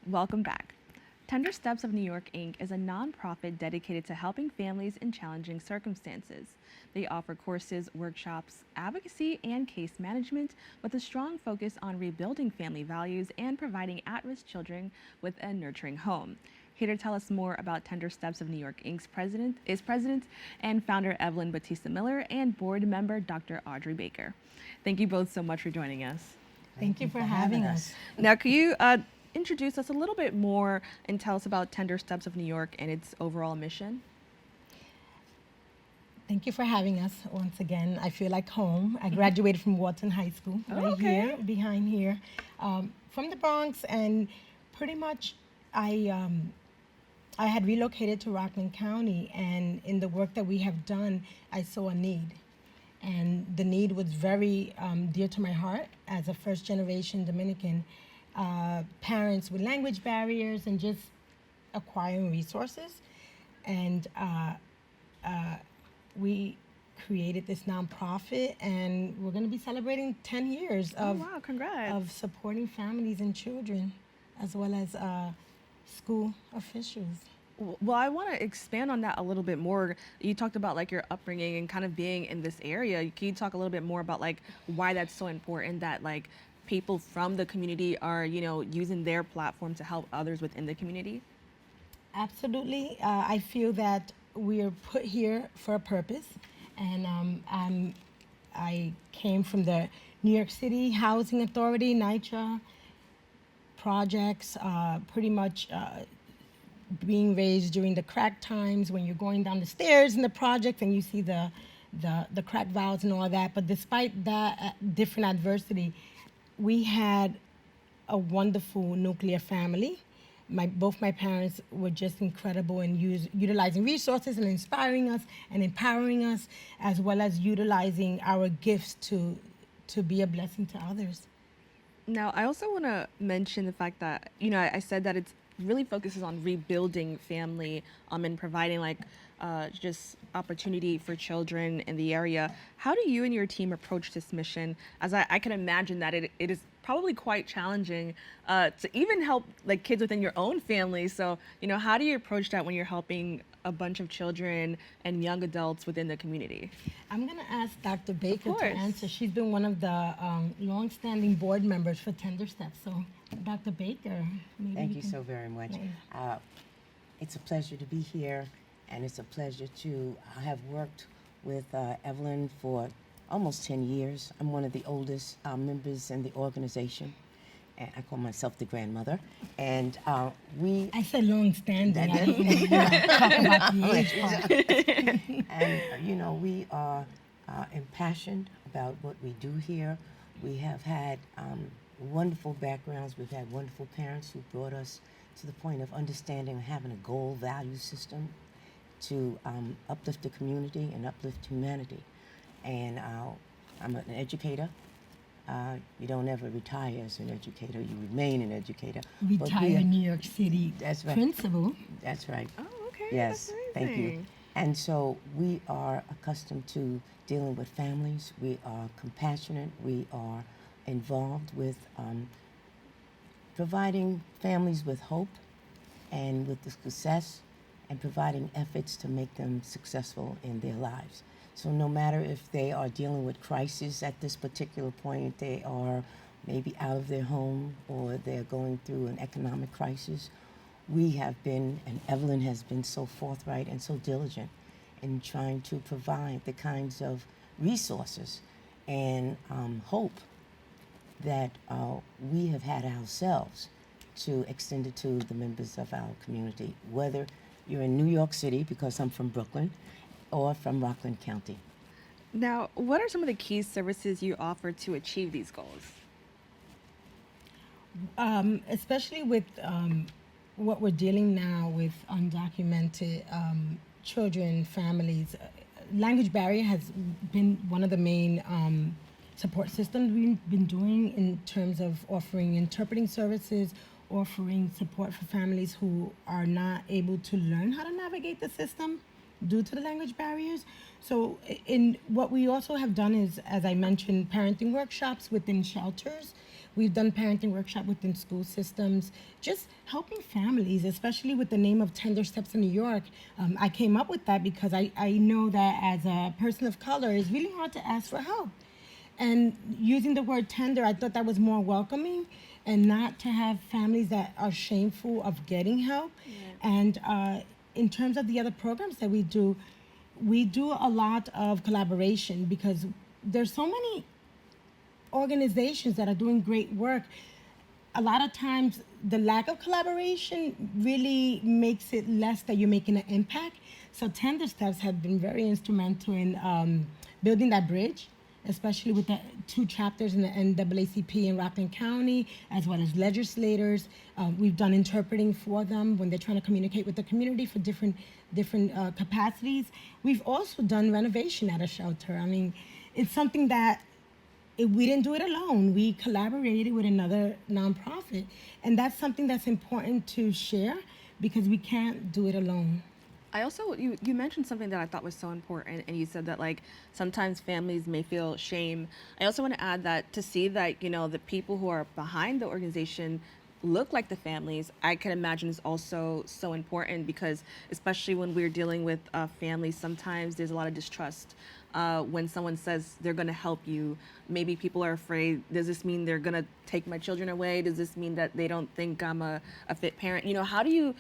Welcome back. Tender Steps of New York Inc. is a nonprofit dedicated to helping families in challenging circumstances. They offer courses, workshops, advocacy, and case management with a strong focus on rebuilding family values and providing at risk children with a nurturing home. Here to tell us more about Tender Steps of New York Inc.'s president and founder Evelyn Bautista-Miller and board member Dr. Audrey Baker. Thank you both so much for joining us. Thank you for having us. Now, could you introduce us a little bit more and tell us about Tender Steps of New York and its overall mission? Thank you for having us once again. I feel like home. I graduated from Wharton High School, here, behind here, from the Bronx, and pretty much I had relocated to Rockland County, and in the work that we have done, I saw a need. And the need was very dear to my heart as a first-generation Dominican, parents with language barriers and just acquiring resources. And we created this nonprofit, and we're going to be celebrating 10 years of, wow, congrats. of supporting families and children, as well as school officials. Well, I want to expand on that a little bit more. You talked about like your upbringing and kind of being in this area. Can you talk a little bit more about like why that's so important that like people from the community are, using their platform to help others within the community? Absolutely. I feel that we are put here for a purpose, and I came from the New York City Housing Authority, NYCHA projects, pretty much being raised during the crack times when you're going down the stairs in the project and you see the crack valves and all that. But despite that different adversity, we had a wonderful nuclear family. Both my parents were just incredible in utilizing resources and inspiring us and empowering us, as well as utilizing our gifts to be a blessing to others. Now, I also want to mention the fact that, I said that it's really focuses on rebuilding family and providing like just opportunity for children in the area. How do you and your team approach this mission? As I can imagine that it is probably quite challenging to even help like kids within your own family. So, how do you approach that when you're helping a bunch of children and young adults within the community? I'm going to ask Dr. Baker to answer. She's been one of the long-standing board members for Tender Steps. So, Dr. Baker, maybe Thank you so very much. It's a pleasure to be here, and it's a pleasure to have worked with Evelyn for almost 10 years. I'm one of the oldest members in the organization. And I call myself the grandmother. And I said long-standing. I don't know about the age part. And, we are impassioned about what we do here. We have had wonderful backgrounds. We've had wonderful parents who brought us to the point of understanding and having a goal value system to uplift the community and uplift humanity. And I'm an educator. You don't ever retire as an educator. You remain an educator. Retire New York City principal. That's right. Oh, okay. Yes, thank you. And so we are accustomed to dealing with families. We are compassionate. We are involved with providing families with hope and with the success and providing efforts to make them successful in their lives. So no matter if they are dealing with crisis at this particular point, they are maybe out of their home or they're going through an economic crisis, we have been, and Evelyn has been so forthright and so diligent in trying to provide the kinds of resources and hope that we have had ourselves to extend it to the members of our community, whether you're in New York City, because I'm from Brooklyn, or from Rockland County. Now, what are some of the key services you offer to achieve these goals? Especially with what we're dealing now with undocumented children, families, language barrier has been one of the main support systems we've been doing in terms of offering interpreting services, offering support for families who are not able to learn how to navigate the system due to the language barriers. So in what we also have done is, as I mentioned, parenting workshops within shelters We've done parenting workshop within school systems, just helping families, especially with the name of Tender Steps in New York. I came up with that because I know that as a person of color, it's really hard to ask for help. And using the word tender, I thought that was more welcoming, and not to have families that are shameful of getting help. And in terms of the other programs that we do a lot of collaboration because there's so many organizations that are doing great work. A lot of times, the lack of collaboration really makes it less that you're making an impact. So Tender Steps have been very instrumental in building that bridge, especially with the 2 chapters in the NAACP in Rockland County, as well as legislators. We've done interpreting for them when they're trying to communicate with the community for different capacities. We've also done renovation at a shelter. I mean, it's something that we didn't do it alone. We collaborated with another nonprofit, and that's something that's important to share because we can't do it alone. I also, you mentioned something that I thought was so important, and you said that like sometimes families may feel shame. I also want to add that to see that, the people who are behind the organization look like the families, I can imagine is also so important because especially when we're dealing with families, sometimes there's a lot of distrust. When someone says they're going to help you, maybe people are afraid, does this mean they're going to take my children away? Does this mean that they don't think I'm a fit parent? How do you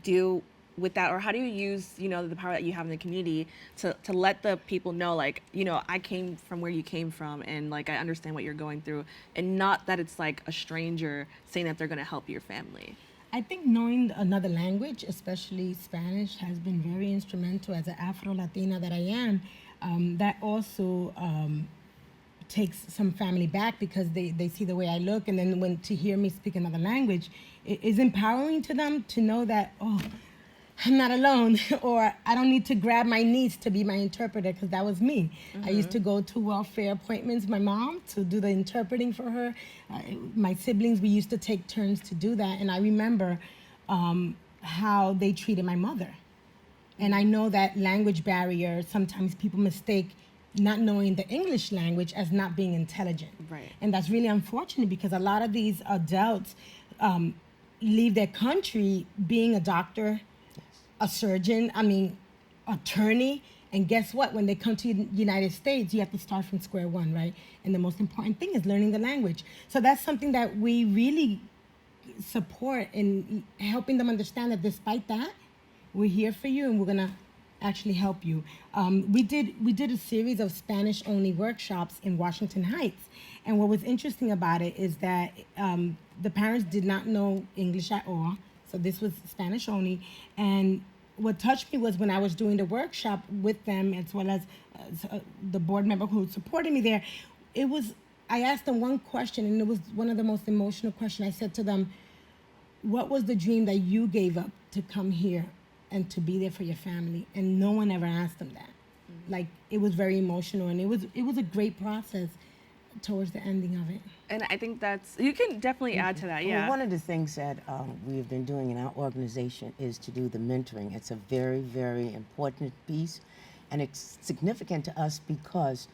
deal with that, or how do you use the power that you have in the community to let the people know, like, I came from where you came from, and like I understand what you're going through, and not that it's like a stranger saying that they're going to help your family? I think knowing another language, especially Spanish, has been very instrumental as an Afro-Latina that I am. That also takes some family back because they see the way I look, and then when to hear me speak another language, it is empowering to them to know that, I'm not alone, or I don't need to grab my niece to be my interpreter, because that was me. I used to go to welfare appointments, my mom, to do the interpreting for her. My siblings, we used to take turns to do that, and I remember how they treated my mother. And I know that language barrier, sometimes people mistake not knowing the English language as not being intelligent. Right. And that's really unfortunate because a lot of these adults leave their country being a doctor, a surgeon, attorney, and guess what? When they come to the United States, you have to start from square one, right? And the most important thing is learning the language. So that's something that we really support in helping them understand that despite that, we're here for you and we're gonna actually help you. We did a series of Spanish-only workshops in Washington Heights, and what was interesting about it is that the parents did not know English at all, so this was Spanish only. And what touched me was when I was doing the workshop with them, as well as the board member who supported me there, I asked them one question, and it was one of the most emotional questions. I said to them, what was the dream that you gave up to come here and to be there for your family? And no one ever asked them that. Like, it was very emotional, and it was a great process towards the ending of it. And I think you can definitely add to that, yeah. Well, one of the things that we have been doing in our organization is to do the mentoring. It's a very, very important piece, and it's significant to us because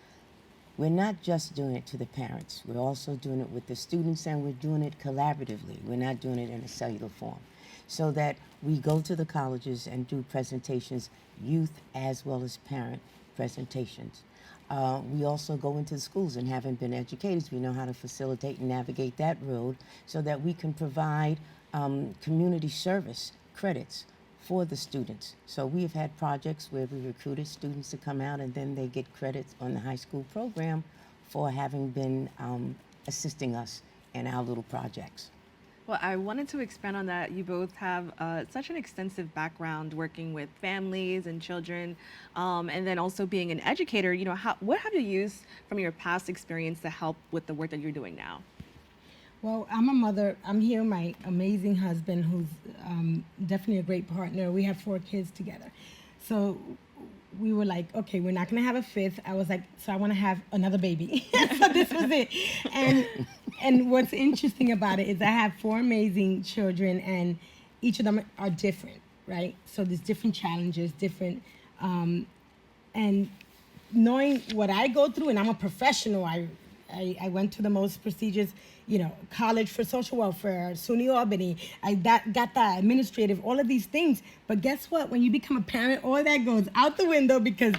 we're not just doing it to the parents. We're also doing it with the students, and we're doing it collaboratively. We're not doing it in a cellular form. So that we go to the colleges and do presentations, youth as well as parent presentations. We also go into the schools, and having been educators, we know how to facilitate and navigate that road so that we can provide community service credits for the students. So we have had projects where we recruited students to come out, and then they get credits on the high school program for having been assisting us in our little projects. Well, I wanted to expand on that. You both have such an extensive background working with families and children, and then also being an educator. What have you used from your past experience to help with the work that you're doing now? Well, I'm a mother. I'm here with my amazing husband, who's definitely a great partner. We have 4 kids together. So we were like, okay, we're not going to have a 5th. I was like, so I want to have another baby. So this was it. And what's interesting about it is I have 4 amazing children, and each of them are different, right? So there's different challenges, and knowing what I go through, and I'm a professional, I went to the most prestigious, college for social welfare, SUNY Albany. I got that administrative, all of these things. But guess what? When you become a parent, all that goes out the window because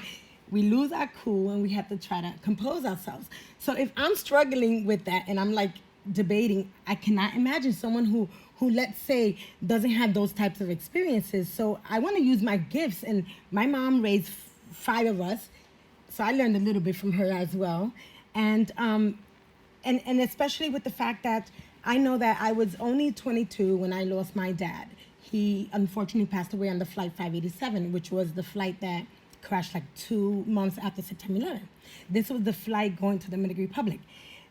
we lose our cool and we have to try to compose ourselves. So if I'm struggling with that and I'm like debating, I cannot imagine someone who let's say doesn't have those types of experiences. So I want to use my gifts, and my mom raised 5 of us, so I learned a little bit from her as well. And especially with the fact that I know that I was only 22 when I lost my dad. He unfortunately passed away on the flight 587, which was the flight that crashed like 2 months after September 11th. This was the flight going to the Dominican Republic.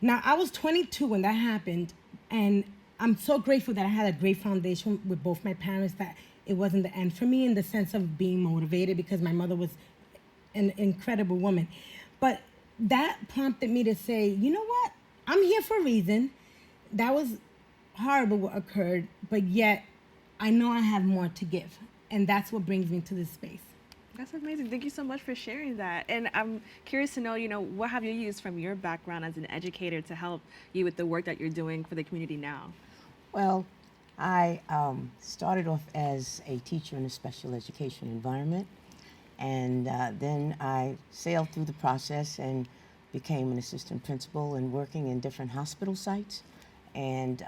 Now, I was 22 when that happened, and I'm so grateful that I had a great foundation with both my parents, that it wasn't the end for me in the sense of being motivated, because my mother was an incredible woman. But that prompted me to say, you know what? I'm here for a reason. That was horrible what occurred, but yet I know I have more to give. And that's what brings me to this space. That's amazing. Thank you so much for sharing that. And I'm curious to know, what have you used from your background as an educator to help you with the work that you're doing for the community now? Well, I started off as a teacher in a special education environment, and then I sailed through the process and became an assistant principal and working in different hospital sites and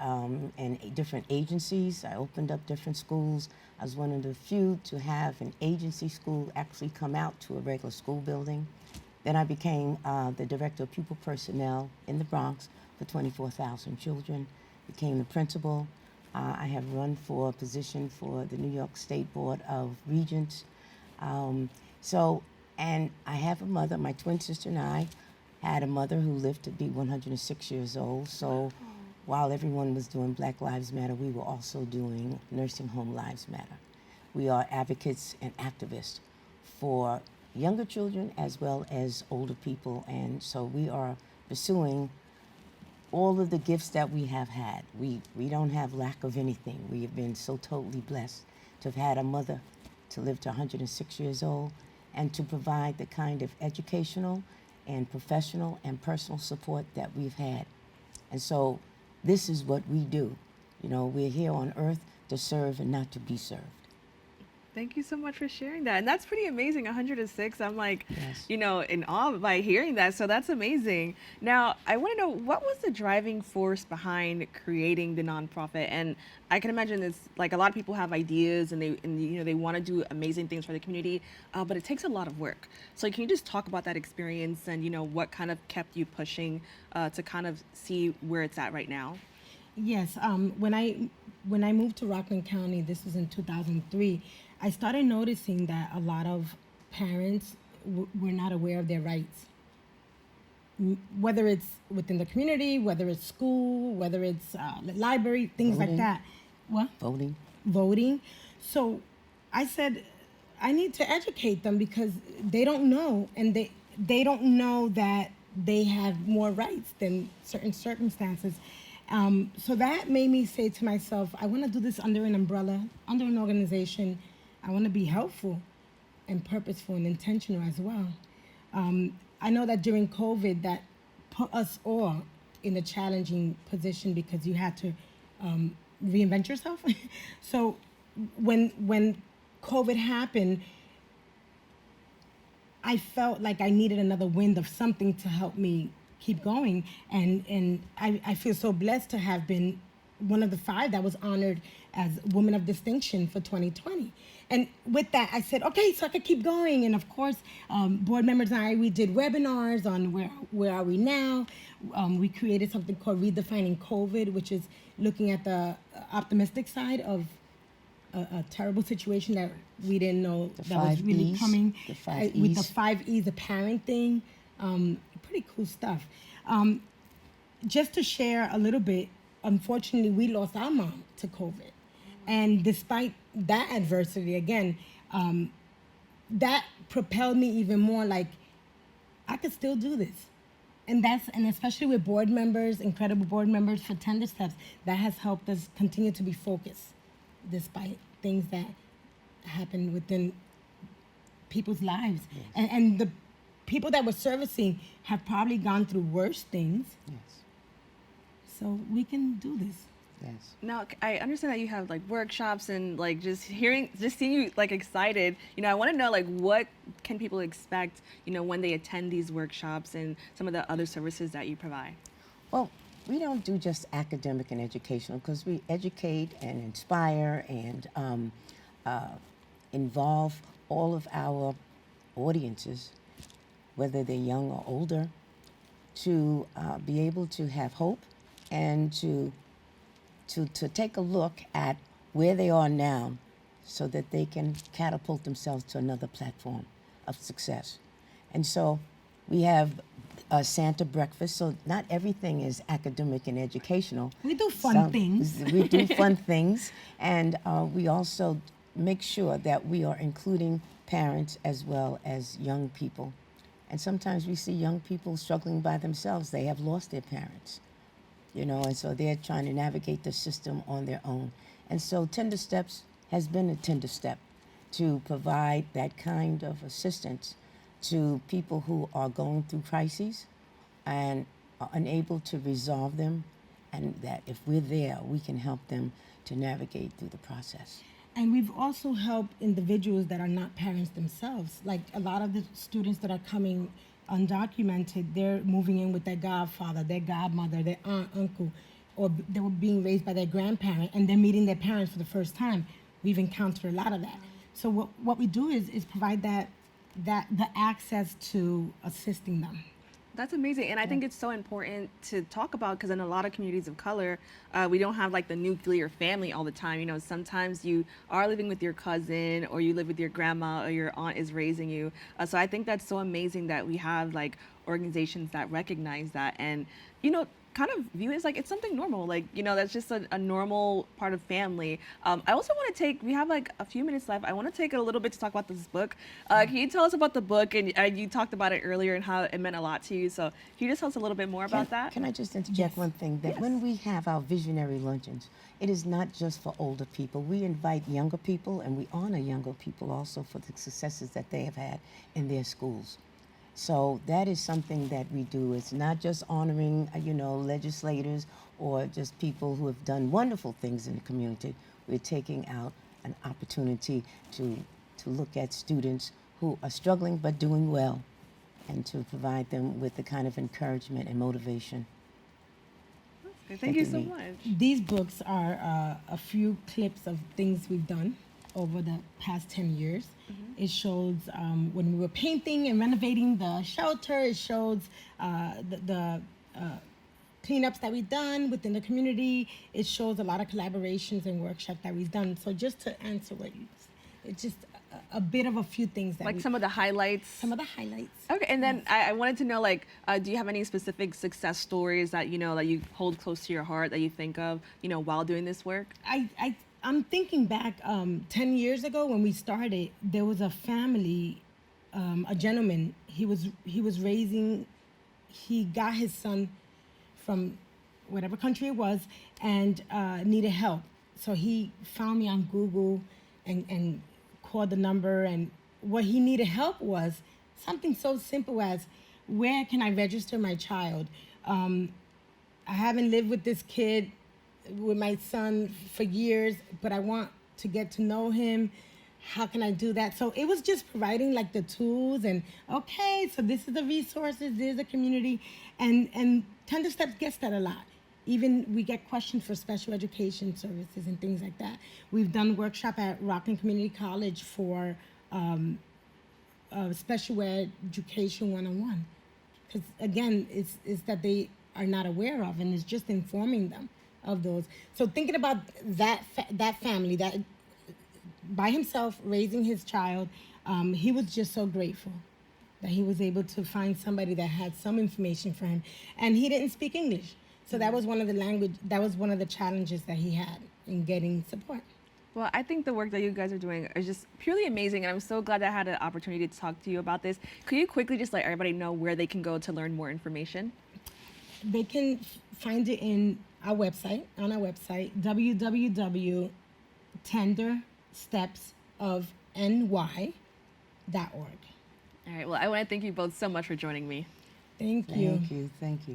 different agencies. I opened up different schools. I was one of the few to have an agency school actually come out to a regular school building. Then I became the director of pupil personnel in the Bronx for 24,000 children, became the principal. I have run for a position for the New York State Board of Regents. And I have a mother. My twin sister and I had a mother who lived to be 106 years old. So while everyone was doing Black Lives Matter, we were also doing Nursing Home Lives Matter. We are advocates and activists for younger children as well as older people. And so we are pursuing all of the gifts that we have had. We don't have lack of anything. We have been so totally blessed to have had a mother to live to 106 years old and to provide the kind of educational and professional and personal support that we've had. And so this is what we do. We're here on earth to serve and not to be served. Thank you so much for sharing that. And that's pretty amazing, 106. I'm like, Yes. in awe by hearing that. So that's amazing. Now, I want to know, what was the driving force behind creating the nonprofit? And I can imagine it's like a lot of people have ideas and they want to do amazing things for the community, but it takes a lot of work. So can you just talk about that experience and, what kind of kept you pushing to kind of see where it's at right now? Yes, when I moved to Rockland County, this was in 2003, I started noticing that a lot of parents were not aware of their rights. Whether it's within the community, whether it's school, whether it's the library, things Voting. like that. What? Voting. So I said, I need to educate them because they don't know, and they don't know that they have more rights than certain circumstances. So that made me say to myself, I want to do this under an umbrella, under an organization. I want to be helpful and purposeful and intentional as well. I know that during COVID, that put us all in a challenging position because you had to reinvent yourself. So when COVID happened, I felt like I needed another wind of something to help me keep going. And I feel so blessed to have been one of the 5 that was honored as Woman of Distinction for 2020. And with that, I said, okay, so I could keep going. And of course, board members and I, we did webinars on where are we now. We created something called Redefining COVID, which is looking at the optimistic side of a terrible situation that we didn't know that was really coming. The 5 E's. With the 5 E's, the parent thing. Pretty cool stuff. Just to share a little bit, unfortunately, we lost our mom to COVID. And despite that adversity, again, that propelled me even more, like, I could still do this. And especially with board members, incredible board members for Tender Steps, that has helped us continue to be focused despite things that happen within people's lives. Yes. And the people that we're servicing have probably gone through worse things. Yes. So we can do this. Yes. Now, I understand that you have like workshops and like just seeing you like excited. I want to know like what can people expect, when they attend these workshops and some of the other services that you provide. Well, we don't do just academic and educational because we educate and inspire and involve all of our audiences, whether they're young or older, to be able to have hope and to take a look at where they are now so that they can catapult themselves to another platform of success. And so we have a Santa breakfast, so not everything is academic and educational. We do fun things. We do fun things, and we also make sure that we are including parents as well as young people. And sometimes we see young people struggling by themselves. They have lost their parents, and so they're trying to navigate the system on their own. And so Tender Steps has been a tender step to provide that kind of assistance to people who are going through crises and are unable to resolve them, and that if we're there, we can help them to navigate through the process. And we've also helped individuals that are not parents themselves. Like a lot of the students that are coming undocumented, they're moving in with their godfather, their godmother, their aunt, uncle, or they were being raised by their grandparent, and they're meeting their parents for the first time. We've encountered a lot of that. So what we do is provide the access to assisting them. That's amazing. And I think it's so important to talk about because in a lot of communities of color, we don't have like the nuclear family all the time. Sometimes you are living with your cousin or you live with your grandma or your aunt is raising you. So I think that's so amazing that we have like organizations that recognize that and, kind of view it as like it's something normal. Like, that's just a normal part of family. I also want to we have like a few minutes left. I want to take a little bit to talk about this book. Can you tell us about the book? And you talked about it earlier and how it meant a lot to you. So can you just tell us a little bit more about that? Can I just interject one thing? That when we have our visionary luncheons, it is not just for older people. We invite younger people and we honor younger people also for the successes that they have had in their schools. So that is something that we do. It's not just honoring, legislators or just people who have done wonderful things in the community. We're taking out an opportunity to look at students who are struggling but doing well and to provide them with the kind of encouragement and motivation. Thank you so much. These books are a few clips of things we've done over the past 10 years. Mm-hmm. It shows when we were painting and renovating the shelter. It shows the cleanups that we've done within the community. It shows a lot of collaborations and workshops that we've done. So just to answer it's just a bit of a few things that some of the highlights. Some of the highlights. Okay, and then I wanted to know, do you have any specific success stories that that you hold close to your heart that you think of, while doing this work? I'm thinking back 10 years ago when we started. There was a family, a gentleman. He got his son from whatever country it was and needed help. So he found me on Google and called the number, and what he needed help was something so simple as, where can I register my child? I haven't lived with this kid, with my son for years, but I want to get to know him. How can I do that? So it was just providing like the tools and, okay, so this is the resources, there's a community, and Tender Steps gets that a lot. Even we get questions for special education services and things like that. We've done workshop at Rockland Community College for special education 101. Because again, it's that they are not aware of, and it's just informing them of those. So thinking about that family that by himself raising his child, he was just so grateful that he was able to find somebody that had some information for him, and he didn't speak English. So that was one of the challenges that he had in getting support. Well, I think the work that you guys are doing is just purely amazing, and I'm so glad that I had an opportunity to talk to you about this. Could you quickly just let everybody know where they can go to learn more information? They can find it on our website, www.tenderstepsofny.org. All right. Well, I want to thank you both so much for joining me. Thank you. Thank you. Thank you.